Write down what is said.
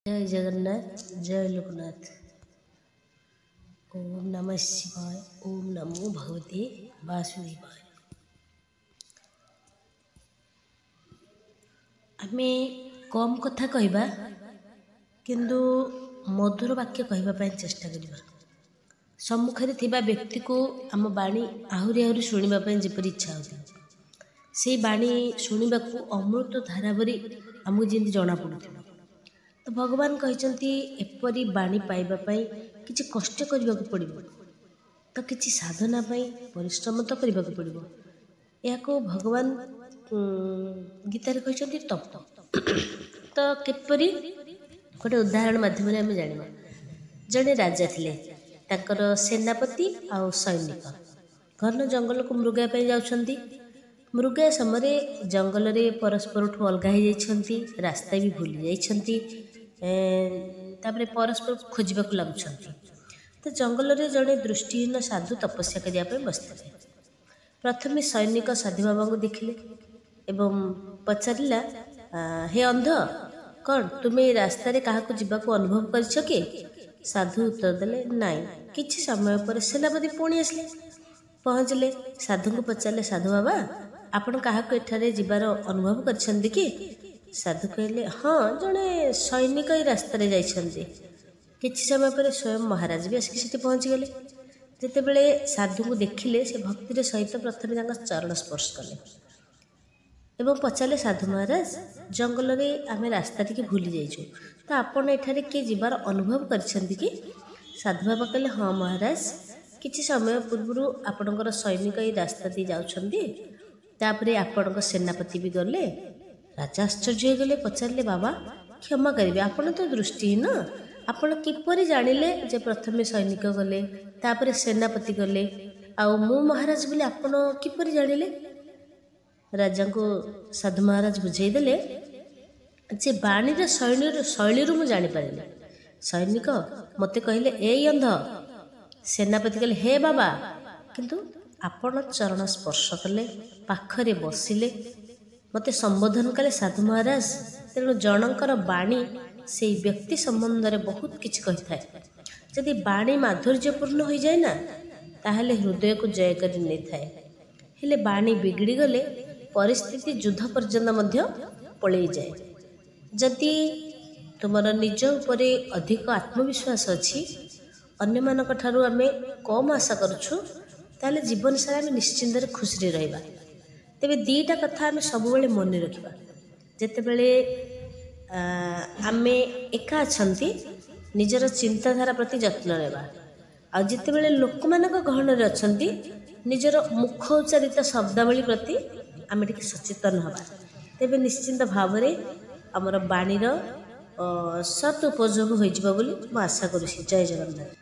जय जगन्नाथ जय लोकनाथ। ओम नमः शिवाय। ओम नमो भगवते वासुदेवाय। आमे कम कथा कहबा किंतु मधुर वाक्य कहबा पई चेष्टा करिबा। सम्मुखरे थिबा व्यक्ति को आम बाणी आहुरी आहुरी सुनिबा पई जेपरि इच्छा होता से बाणी सुनिबा को अमृत धारा भरी आमको जेंति जणा पड़ुथिबा। तो भगवान कहते एपरी बाणी पाइबा पई किछि कष्ट करबा को पड़िबो, तो किछि साधना पई परिश्रम तो करबा को पड़िबो। याको भगवान गीता रे कहते तप। तो किपरि गोटे उदाहरण माध्यम आम जानिबा। जड़े राजा थिले, तांकर सेनापति आउ सैनिक घन जंगल को मृगा पे जाउछंती। मृगा समय जंगल रे परस्पर ठू अलग हो जाइछंती, रास्ता भी भूली जाइछंती, तापरे परस्पर खोजबा को लागुछंती। तो जंगल रे जड़े दृष्टिहीन साधु तपस्या करिया पे बसते। प्रथमे सैनिक साधु बाबा को देखिले एवं पचारिला, हे अंध, कौन तुम्हें रास्ता रे कहा को जीवा को अनुभव करछ के? साधु उत्तर देले, नाई। किछि समय पर सेनापति पुणी आसले, पहुँचले। साधु को पचारे, साधु बाबा आपण कहा को एठारे जीवार अनुभव करछंती कि? साधु कहले, हाँ, जड़े सैनिक ही रास्ता रे जाइछंती। किछि समय पर स्वयं महाराज भी आसिक सेठी पहुँच गले। जेतेबेले साधु को देखिले, से भक्तिर सहित प्रथमे तांका चरण स्पर्श कले एवं पचारे, साधु महाराज, जंगल रे आमे रास्ता टिके भूली जाइछु, तो आपण एठारे के जीवार अनुभव करछंती कि? साधु बाबा कहले, हाँ महाराज, किछि समय पूर्व आपणकर सैनिक ही रास्ता दी जाउछंती, तापरे आपणक सेनापति भी गले। राजा आश्चर्य गले, पचारे, बाबा क्षमा करिवे, आपण तो दृष्टिहीन, आपण किपरि जानिले जे प्रथमे सैनिक गले तापरे सेनापति गले आउ मु महाराज बोले आपण किपरि जानिले? राजा को साधु महाराज बुझाई देले जे बाणी रे शैली रु मु जानि पारिले। सैनिक मते कहले, ए अंध। सेनापति कहले, हे बाबा, किंतु आपण चरण स्पर्श कले, पाखरे बसिले, मते संबोधन कले साधु महाराज। तेणु जनकर बाणी से व्यक्ति संबंध में बहुत किछि कहि थाए। जदि बाणी माधुर्यपूर्ण हो जाए ना, ताहले हृदय को जय कर नै थाए। हेले बाणी बिगड़ी गले परिस्थिति युद्ध पर्यंत मध्य पलई जाए। जदि तुमर निज उपरे अधिक आत्मविश्वास अछि, अन्य मानक ठारू आमे कम आशा करूछु, ताहले जीवन सारा आमे निश्चिंत रे खुशी रहबा। तेबे दीटा कथा आमे सब बेले मन रखिबा। जेतेबेले आमे एका अछंती, निजर चिंताधारा प्रति जत्न लेबा। आ जितेबेले लोक मानक गहन रे अछंती, निजर मुख उच्चारित शब्दावली प्रति आमे टिके सचेतन हबा। तेबे निश्चिंत भावरे हमर बाणीर सत उपयोग होई जिबा बोली म आशा करूछी। जय जगन्नाथ।